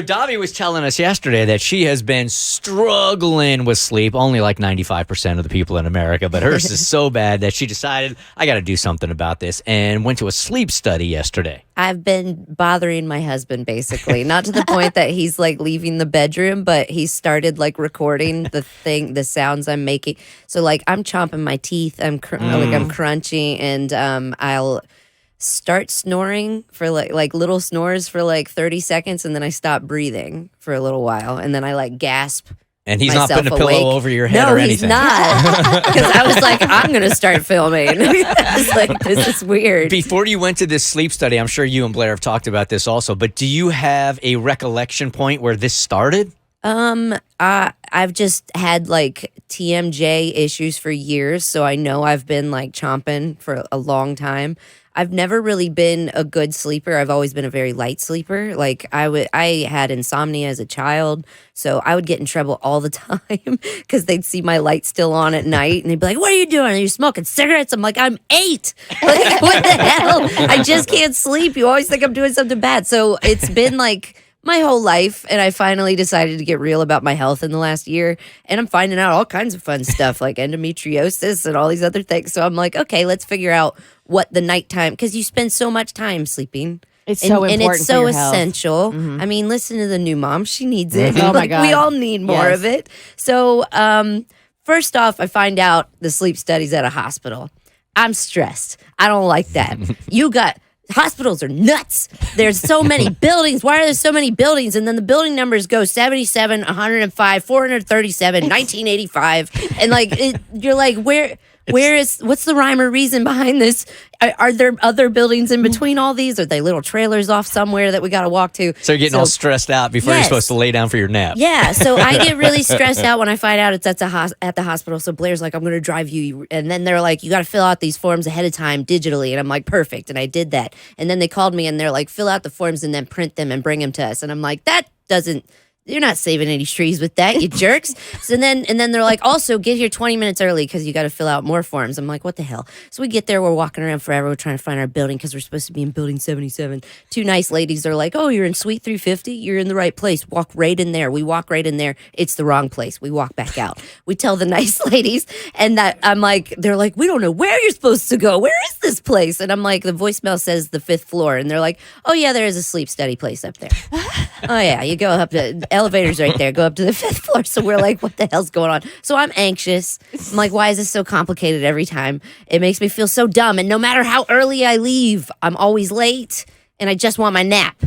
Davi was telling us yesterday that she has been struggling with sleep, only like 95% of the people in America, but hers is so bad that she decided, I got to do something about this, and went to a sleep study yesterday. I've been bothering my husband, basically, not to the point that he's like leaving the bedroom, but he started like recording the sounds I'm making. So like I'm chomping my teeth, I'm crunchy, and I'll start snoring for like little snores for like 30 seconds, and then I stop breathing for a little while, and then I like gasp. And he's not putting a pillow over your head no, or anything. No, he's not. Because I was like, I'm going to start filming. I was like, this is weird. Before you went to this sleep study, I'm sure you and Blair have talked about this also, but do you have a recollection point where this started? I've just had like TMJ issues for years, so I know I've been like chomping for a long time. I've never really been a good sleeper. I've always been a very light sleeper. Like I had insomnia as a child, so I would get in trouble all the time because they'd see my light still on at night, and they'd be like, "What are you doing? Are you smoking cigarettes?" I'm like, "I'm 8. Like, what the hell? I just can't sleep. You always think I'm doing something bad." So it's been like my whole life, and I finally decided to get real about my health in the last year, and I'm finding out all kinds of fun stuff like endometriosis and all these other things. So I'm like, okay, let's figure out what the nighttime, because you spend so much time sleeping. It's so important, and it's so for your health. essential. I mean, listen to the new mom; she needs it. Oh my Like, God. we all need more of it. So, first off, I find out the sleep study's at a hospital. I'm stressed. I don't like that. Hospitals are nuts. There's so many buildings. Why are there so many buildings? And then the building numbers go 77, 105, 437, 1985. And like, you're like, what's the rhyme or reason behind this? Are there other buildings in between all these? Are they little trailers off somewhere that we got to walk to? So you're getting all stressed out before you're supposed to lay down for your nap. Yeah, so I get really stressed out when I find out it's at the hospital. So Blair's like, I'm going to drive you. And then they're like, you got to fill out these forms ahead of time digitally. And I'm like, perfect. And I did that. And then they called me and they're like, fill out the forms and then print them and bring them to us. And I'm like, you're not saving any trees with that, you jerks. So then they're like, also get here 20 minutes early because you got to fill out more forms. I'm like, what the hell? So we get there, we're walking around forever, we're trying to find our building because we're supposed to be in building 77. Two nice ladies are like, oh, you're in suite 350? You're in the right place. Walk right in there. We walk right in there. It's the wrong place. We walk back out. We tell the nice ladies, and that I'm like, they're like, we don't know where you're supposed to go. Where is this place? And I'm like, the voicemail says the 5th floor. And they're like, oh yeah, there is a sleep study place up there. Oh yeah, you go up to elevators right there, go up to the 5th floor. So we're like, what the hell's going on? So I'm anxious. I'm like, why is this so complicated every time? It makes me feel so dumb. And no matter how early I leave, I'm always late and I just want my nap.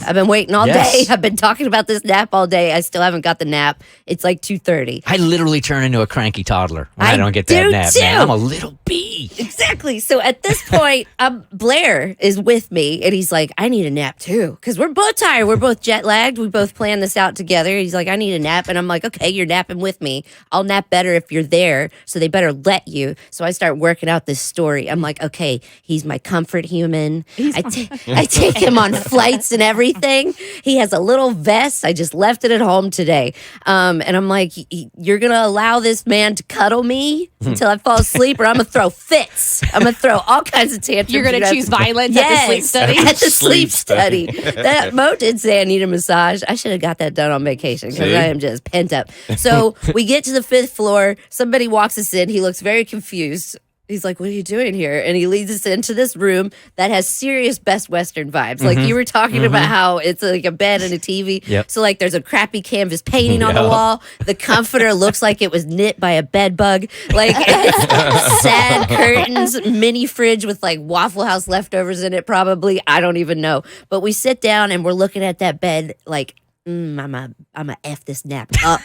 I've been waiting all day. I've been talking about this nap all day. I still haven't got the nap. It's like 2:30. I literally turn into a cranky toddler when I don't get that nap, man. I'm a little bee. Exactly. So at this point, Blair is with me, and he's like, I need a nap too, because we're both tired. We're both jet lagged. We both planned this out together. He's like, I need a nap. And I'm like, okay, you're napping with me. I'll nap better if you're there, so they better let you. So I start working out this story. I'm like, okay, he's my comfort human. I take him on flights and everything. He has a little vest. I just left it at home today. And I'm like, you're going to allow this man to cuddle me until I fall asleep, or I'm going to throw fits. I'm going to throw all kinds of tantrums. You're going to choose violence at the sleep study? At the sleep study. That Mo did say I need a massage. I should have got that done on vacation because I am just pent up. So we get to the 5th floor. Somebody walks us in. He looks very confused. He's like, what are you doing here? And he leads us into this room that has serious Best Western vibes. Like you were talking about how it's like a bed and a TV. Yep. So like there's a crappy canvas painting on the wall. The comforter looks like it was knit by a bed bug. Like it's sad curtains, mini fridge with like Waffle House leftovers in it probably. I don't even know. But we sit down and we're looking at that bed like, I'm a F this nap up.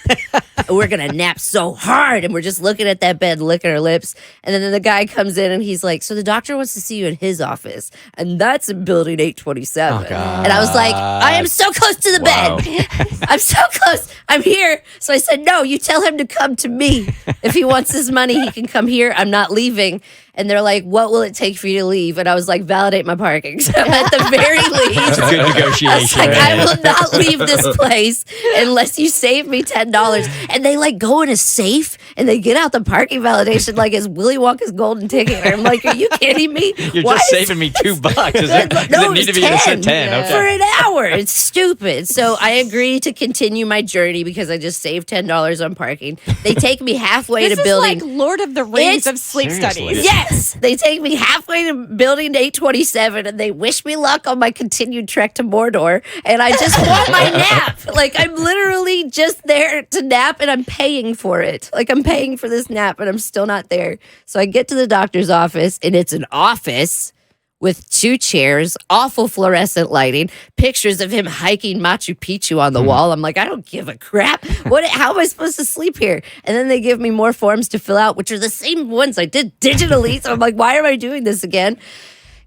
We're going to nap so hard. And we're just looking at that bed, licking our lips. And then the guy comes in and he's like, so the doctor wants to see you in his office. And that's in building 827. Oh, God. And I was like, I am so close to the bed. I'm so close. I'm here. So I said, no, you tell him to come to me. If he wants his money, he can come here. I'm not leaving. And they're like, what will it take for you to leave? And I was like, validate my parking. So at the very least, It's a good negotiation. I was like, I will not leave this place unless you save me $10. and they like go in a safe and they get out the parking validation like it's Willy Wonka's golden ticket. I'm like, are you kidding me? You're just saving me $2. Does it need to be $10 $10? Okay. for an hour. It's stupid. So I agree to continue my journey because I just saved $10 on parking. They take me halfway This to is building. like Lord of the Rings It's- of sleep Seriously. studies. Yes, they take me halfway to building 827 and they wish me luck on my continued trek to Mordor. And I just want my nap. Like, I'm literally just there to nap and I'm paying for it. Like, I'm paying for this nap and I'm still not there. So I get to the doctor's office and it's an office with 2 chairs, awful fluorescent lighting, pictures of him hiking Machu Picchu on the wall. I'm like, I don't give a crap. How am I supposed to sleep here? And then they give me more forms to fill out, which are the same ones I did digitally. So I'm like, why am I doing this again?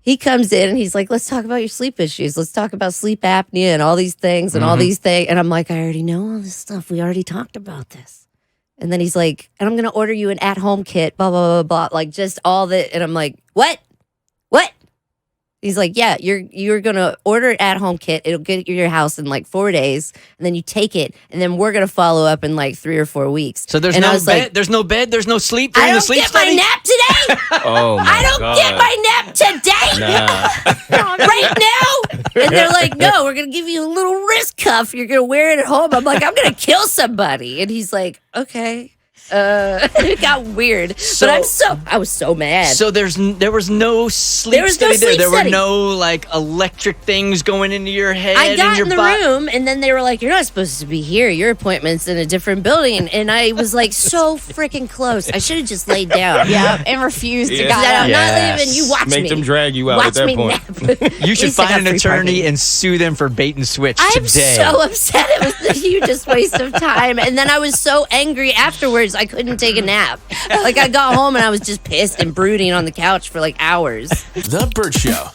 He comes in and he's like, let's talk about your sleep issues. Let's talk about sleep apnea and all these things and all these things. And I'm like, I already know all this stuff. We already talked about this. And then he's like, and I'm going to order you an at-home kit, blah, blah, blah, blah. Like just all that. And I'm like, what? He's like, yeah, you're going to order an at-home kit. It'll get to your house in like 4 days. And then you take it. And then we're going to follow up in like 3 or 4 weeks. So there's and no I was bed? like, There's no bed? There's no sleep I during the don't sleep get study? my nap today. Oh my I don't God. get my nap today. Right now. And they're like, no, we're going to give you a little wrist cuff. You're going to wear it at home. I'm like, I'm going to kill somebody. And he's like, okay. It got weird. So- But I was so mad. So there was no sleep There was no study there. sleep There study. were no like electric things going into your head. I and got your in the body. room and then they were like, you're not supposed to be here. Your appointment's in a different building. And I was like, so freaking close. I should have just laid down. Yeah, and refused to Yeah. get I'm up. not leaving. You watch me. Make them drag you out Watch at that me point. nap. You should At least I find got an free attorney parking. and sue them for bait and switch I'm today. so upset. It was the hugest waste of time. And then I was so angry afterwards, I couldn't take a nap. Like, I got home and I was just pissed and brooding on the couch for like hours. The Bert Show.